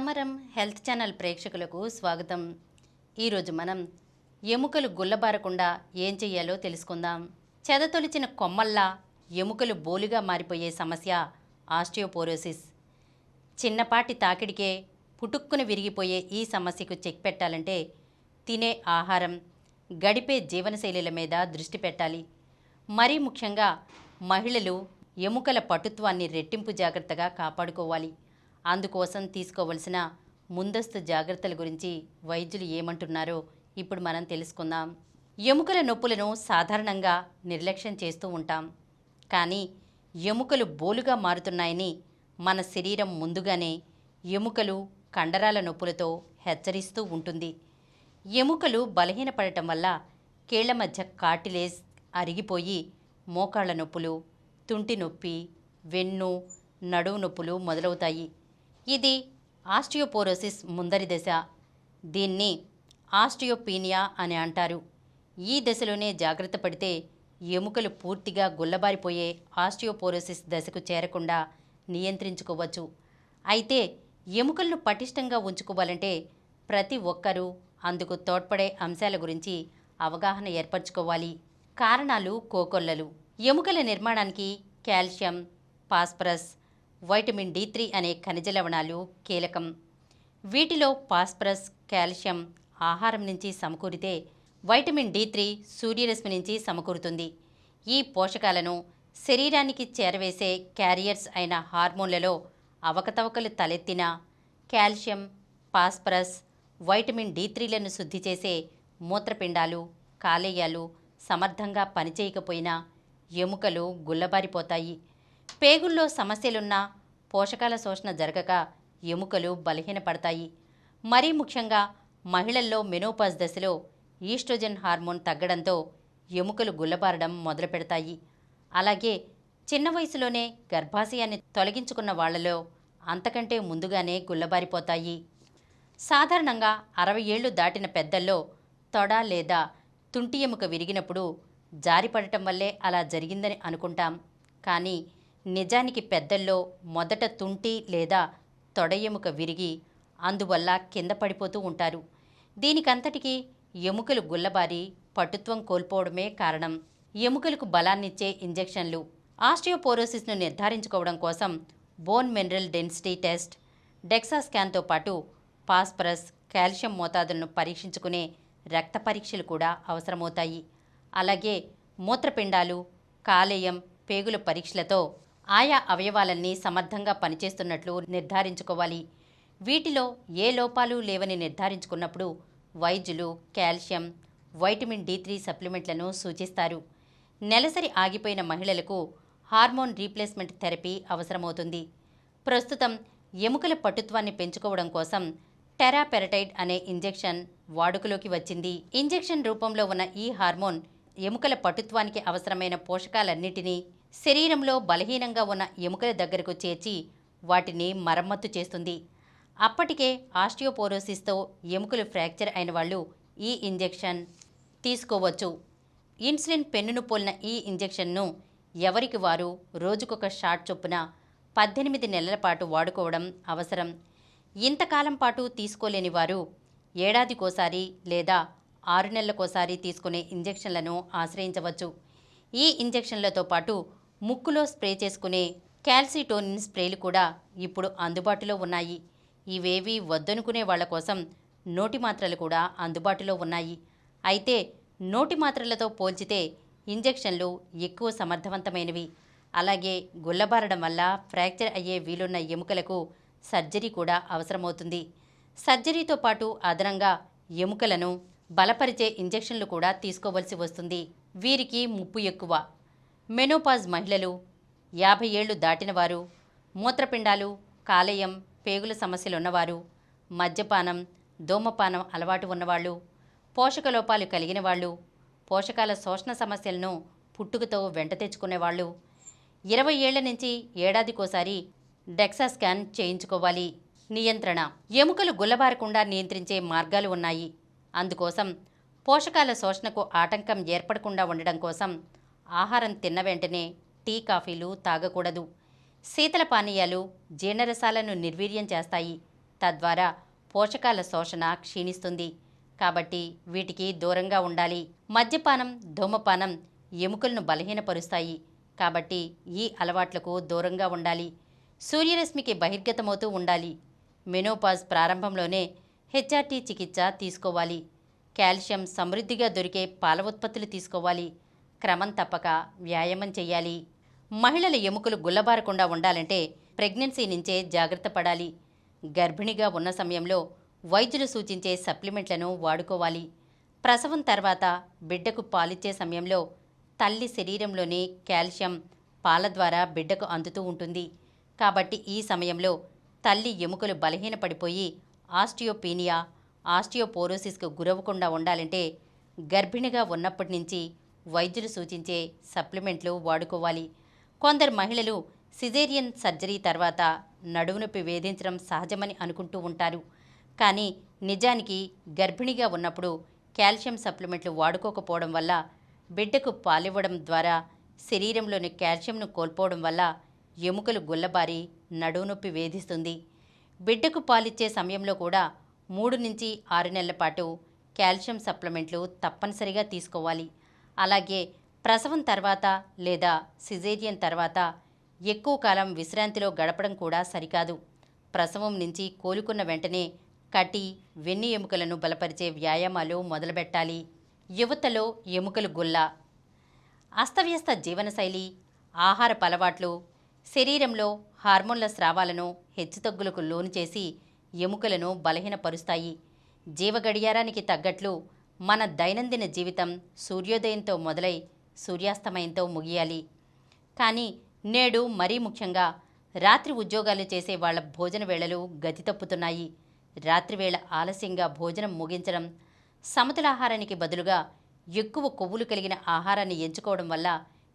సమరం health channel ప్రేక్షకులకు స్వాగతం. ఈరోజు మనం ఎముకలు గుల్లబారకుండా ఏం చెయ్యాలో తెలుసుకుందాం. చెదతొలిచిన కొమ్మల్లా ఎముకలు బోలుగా మారిపోయే సమస్య ఆస్టియోపోరోసిస్. చిన్నపాటి తాకిడికే పుటుక్కున విరిగిపోయే ఈ సమస్యకు చెక్ పెట్టాలంటే తినే ఆహారం, గడిపే జీవనశైలిల మీద దృష్టి పెట్టాలి. మరీ ముఖ్యంగా మహిళలు ఎముకల పటుత్వాన్ని రెట్టింపు జాగ్రత్తగా కాపాడుకోవాలి. అందుకోసం తీసుకోవలసిన ముందస్తు జాగ్రత్తల గురించి వైద్యులు ఏమంటున్నారో ఇప్పుడు మనం తెలుసుకుందాం. ఎముకల నొప్పులను సాధారణంగా నిర్లక్ష్యం చేస్తూ ఉంటాం. కానీ ఎముకలు బోలుగా మారుతున్నాయని మన శరీరం ముందుగానే ఎముకలు, కండరాల నొప్పులతో హెచ్చరిస్తూ ఉంటుంది. ఎముకలు బలహీనపడటం వల్ల కీళ్ల మధ్య కార్టిలేజ్ అరిగిపోయి మోకాళ్ల నొప్పులు, తుంటి నొప్పి, వెన్ను, నడుము నొప్పులు మొదలవుతాయి. ఇది ఆస్టియోపోరోసిస్ ముందరి దశ. దీన్ని ఆస్టియోపీనియా అని అంటారు. ఈ దశలోనే జాగ్రత్త పడితే ఎముకలు పూర్తిగా గుల్లబారిపోయే ఆస్టియోపోరోసిస్ దశకు చేరకుండా నియంత్రించుకోవచ్చు. అయితే ఎముకలను పటిష్టంగా ఉంచుకోవాలంటే ప్రతి ఒక్కరూ అందుకు తోడ్పడే అంశాల గురించి అవగాహన ఏర్పరచుకోవాలి. కారణాలు కోకొల్లలు. ఎముకల నిర్మాణానికి కాల్షియం, ఫాస్ఫరస్, వైటమిన్ D3 అనే ఖనిజ లవణాలు కీలకం. వీటిలో ఫాస్ఫరస్, కాల్షియం ఆహారం నుంచి సమకూరితే వైటమిన్ D3 సూర్యరశ్మి నుంచి సమకూరుతుంది. ఈ పోషకాలను శరీరానికి చేరవేసే క్యారియర్స్ అయిన హార్మోన్లలో అవకతవకలు తలెత్తినా కాల్షియం, ఫాస్ఫరస్, వైటమిన్ D3లను శుద్ధి చేసే మూత్రపిండాలు, కాలేయాలు సమర్థంగా పనిచేయకపోయినా ఎముకలు గుల్లబారిపోతాయి. పేగుల్లో సమస్యలున్నా పోషకాల శోషణ జరగక ఎముకలు బలహీనపడతాయి. మరీ ముఖ్యంగా మహిళల్లో మెనోపాజ్ దశలో ఈస్ట్రోజన్ హార్మోన్ తగ్గడంతో ఎముకలు గుల్లబారడం మొదలు పెడతాయి. అలాగే చిన్న వయసులోనే గర్భాశయాన్ని తొలగించుకున్న వాళ్లలో అంతకంటే ముందుగానే గుల్లబారిపోతాయి. సాధారణంగా 60 ఏళ్లు దాటిన పెద్దల్లో తొడ లేదా తుంటి ఎముక విరిగినప్పుడు జారిపడటం వల్లే అలా జరిగిందని అనుకుంటాం. కానీ నిజానికి పెద్దల్లో మొదట తుంటి లేదా తొడ ఎముక విరిగి అందువల్ల కింద పడిపోతూ ఉంటారు. దీనికంతటికీ ఎముకలు గుల్లబారి పటుత్వం కోల్పోవడమే కారణం. ఎముకలకు బలాన్నిచ్చే ఇంజెక్షన్లు. ఆస్టియోపోరోసిస్ను నిర్ధారించుకోవడం కోసం bone mineral density test, DEXA స్కాన్తో పాటు ఫాస్ఫరస్, కాల్షియం మోతాదులను పరీక్షించుకునే రక్త పరీక్షలు కూడా అవసరమవుతాయి. అలాగే మూత్రపిండాలు, కాలేయం, పేగుల పరీక్షలతో ఆయా అవయవాలన్నీ సమర్థంగా పనిచేస్తున్నట్లు నిర్ధారించుకోవాలి. వీటిలో ఏ లోపాలు లేవని నిర్ధారించుకున్నప్పుడు వైద్యులు కాల్షియం, వైటమిన్ D3 సప్లిమెంట్లను సూచిస్తారు. నెలసరి ఆగిపోయిన మహిళలకు హార్మోన్ రీప్లేస్మెంట్ థెరపీ అవసరమవుతుంది. ప్రస్తుతం ఎముకల పటుత్వాన్ని పెంచుకోవడం కోసం టెరాపెరటైడ్ అనే ఇంజెక్షన్ వాడుకలోకి వచ్చింది. ఇంజెక్షన్ రూపంలో ఉన్న ఈ హార్మోన్ ఎముకల పటుత్వానికి అవసరమైన పోషకాలన్నిటినీ శరీరంలో బలహీనంగా ఉన్న ఎముకల దగ్గరకు చేర్చి వాటిని మరమ్మతు చేస్తుంది. అప్పటికే ఆస్టియోపోరోసిస్తో ఎముకలు ఫ్రాక్చర్ అయిన వాళ్ళు ఈ ఇంజెక్షన్ తీసుకోవచ్చు. ఇన్సులిన్ పెన్నును పోలిన ఈ ఇంజెక్షన్ను ఎవరికి వారు రోజుకొక షాట్ చొప్పున 18 నెలల పాటు వాడుకోవడం అవసరం. ఇంతకాలం పాటు తీసుకోలేని వారు ఏడాదికోసారి లేదా 6 నెలలకోసారి తీసుకునే ఇంజెక్షన్లను ఆశ్రయించవచ్చు. ఈ ఇంజెక్షన్లతో పాటు ముక్కులో స్ప్రే చేసుకునే క్యాల్సిటోనిన్ స్ప్రేలు కూడా ఇప్పుడు అందుబాటులో ఉన్నాయి. ఇవేవి వద్దనుకునే వాళ్ల కోసం నోటి మాత్రలు కూడా అందుబాటులో ఉన్నాయి. అయితే నోటి మాత్రలతో పోల్చితే ఇంజెక్షన్లు ఎక్కువ సమర్థవంతమైనవి. అలాగే గుల్లబారడం వల్ల ఫ్రాక్చర్ అయ్యే వీలున్న ఎముకలకు సర్జరీ కూడా అవసరమవుతుంది. సర్జరీతో పాటు అదనంగా ఎముకలను బలపరిచే ఇంజెక్షన్లు కూడా తీసుకోవలసి వస్తుంది. వీరికి ముప్పు ఎక్కువ. మెనోపాజ్ మహిళలు, 50 ఏళ్లు దాటినవారు, మూత్రపిండాలు, కాలేయం, పేగుల సమస్యలున్నవారు, మద్యపానం, ధూమపానం అలవాటు ఉన్నవాళ్ళు, పోషకలోపాలు కలిగిన వాళ్ళు, పోషకాల శోషణ సమస్యలను పుట్టుకతో వెంట తెచ్చుకునేవాళ్ళు, 20 ఏళ్ల నుంచి ఏడాదికోసారి డెక్సా స్కాన్ చేయించుకోవాలి. నియంత్రణ. ఎముకలు గుల్లబారకుండా నియంత్రించే మార్గాలు ఉన్నాయి. అందుకోసం పోషకాల శోషణకు ఆటంకం ఏర్పడకుండా ఉండడం కోసం ఆహారం తిన్న వెంటనే టీ, కాఫీలు తాగకూడదు. శీతల పానీయాలు జీర్ణరసాలను నిర్వీర్యం చేస్తాయి. తద్వారా పోషకాల శోషణ క్షీణిస్తుంది. కాబట్టి వీటికి దూరంగా ఉండాలి. మద్యపానం, ధూమపానం ఎముకలను బలహీనపరుస్తాయి. కాబట్టి ఈ అలవాట్లకు దూరంగా ఉండాలి. సూర్యరశ్మికి బహిర్గతమవుతూ ఉండాలి. మెనోపాజ్ ప్రారంభంలోనే హెచ్ఆర్టీ చికిత్స తీసుకోవాలి. కాల్షియం సమృద్ధిగా దొరికే పాల ఉత్పత్తులు తీసుకోవాలి. క్రమం తప్పక వ్యాయామం చేయాలి. మహిళల ఎముకలు గుల్లబారకుండా ఉండాలంటే ప్రెగ్నెన్సీ నుంచే జాగ్రత్త పడాలి. గర్భిణిగా ఉన్న సమయంలో వైద్యులు సూచించే సప్లిమెంట్లను వాడుకోవాలి. ప్రసవం తర్వాత బిడ్డకు పాలిచ్చే సమయంలో తల్లి శరీరంలోని కాల్షియం పాల ద్వారా బిడ్డకు అందుతూ ఉంటుంది. కాబట్టి ఈ సమయంలో తల్లి ఎముకలు బలహీనపడిపోయి ఆస్టియోపీనియా, ఆస్టియోపోరోసిస్కు గురవ్వకుండా ఉండాలంటే గర్భిణిగా ఉన్నప్పటి నుంచి వైద్యులు సూచించే సప్లిమెంట్లు వాడుకోవాలి. కొందరు మహిళలు సిజేరియన్ సర్జరీ తర్వాత నడుము నొప్పి వేధించడం సహజమని అనుకుంటూ ఉంటారు. కానీ నిజానికి గర్భిణిగా ఉన్నప్పుడు కాల్షియం సప్లిమెంట్లు వాడుకోకపోవడం వల్ల, బిడ్డకు పాలివ్వడం ద్వారా శరీరంలోని కాల్షియంను కోల్పోవడం వల్ల ఎముకలు గుల్లబారి నడుము నొప్పి వేధిస్తుంది. బిడ్డకు పాలిచ్చే సమయంలో కూడా 3 నుంచి 6 నెలల పాటు కాల్షియం సప్లిమెంట్లు తప్పనిసరిగా తీసుకోవాలి. అలాగే ప్రసవం తర్వాత లేదా సిజేరియన్ తర్వాత ఎక్కువ కాలం విశ్రాంతిలో గడపడం కూడా సరికాదు. ప్రసవం నుంచి కోలుకున్న వెంటనే కటి, వెన్ను ఎముకలను బలపరిచే వ్యాయామాలు మొదలుపెట్టాలి. యువతలో ఎముకలు గుల్ల. అస్తవ్యస్త జీవనశైలి, ఆహారపు అలవాట్లు శరీరంలో హార్మోన్ల స్రావాలను హెచ్చుతగ్గులకు లోను చేసి ఎముకలను బలహీనపరుస్తాయి. జీవగడియారానికి తగ్గట్లు మన దైనందిన జీవితం సూర్యోదయంతో మొదలై సూర్యాస్తమయంతో ముగియాలి. కానీ నేడు మరీ ముఖ్యంగా రాత్రి ఉద్యోగాలు చేసే వాళ్ల భోజన వేళలు గతి తప్పుతున్నాయి. రాత్రివేళ ఆలస్యంగా భోజనం ముగించడం, సమతులాహారానికి బదులుగా ఎక్కువ కొవ్వులు కలిగిన ఆహారాన్ని ఎంచుకోవడం వల్ల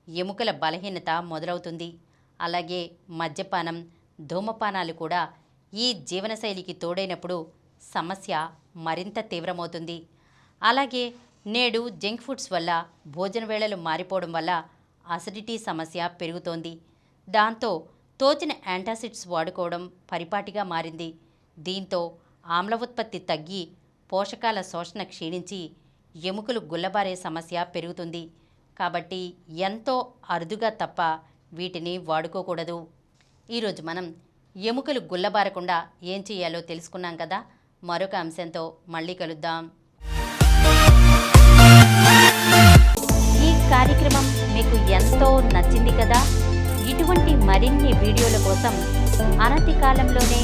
ఎముకల బలహీనత మొదలవుతుంది. అలాగే మద్యపానం, ధూమపానాలు కూడా ఈ జీవనశైలికి తోడైనప్పుడు సమస్య మరింత తీవ్రమవుతుంది. అలాగే నేడు జంక్ ఫుడ్స్ వల్ల భోజన వేళలు మారిపోవడం వల్ల అసిడిటీ సమస్య పెరుగుతోంది. దాంతో తోచిన యాంటాసిడ్స్ వాడుకోవడం పరిపాటిగా మారింది. దీంతో ఆమ్ల ఉత్పత్తి తగ్గి పోషకాల శోషణ క్షీణించి ఎముకలు గుల్లబారే సమస్య పెరుగుతుంది. కాబట్టి ఎంతో అరుదుగా తప్ప వీటిని వాడుకోకూడదు. ఈరోజు మనం ఎముకలు గుల్లబారకుండా ఏం చేయాలో తెలుసుకున్నాం కదా. మరొక అంశంతో మళ్ళీ కలుద్దాం. ఈ కార్యక్రమం మీకు ఎంతో నచ్చింది కదా. ఇటువంటి మరిన్ని వీడియోల కోసం అనతి కాలంలోనే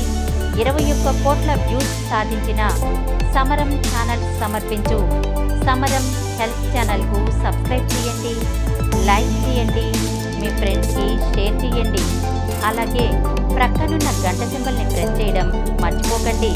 21 కోట్ల వ్యూస్ సాధించిన సమరం ఛానల్ సమర్పించు సమరం హెల్త్ ఛానల్కు సబ్స్క్రైబ్ చేయండి, లైక్ చేయండి, మీ ఫ్రెండ్స్కి షేర్ చేయండి. అలాగే ప్రక్కనున్న గంట సింబల్ని ప్రెస్ చేయడం మర్చిపోకండి.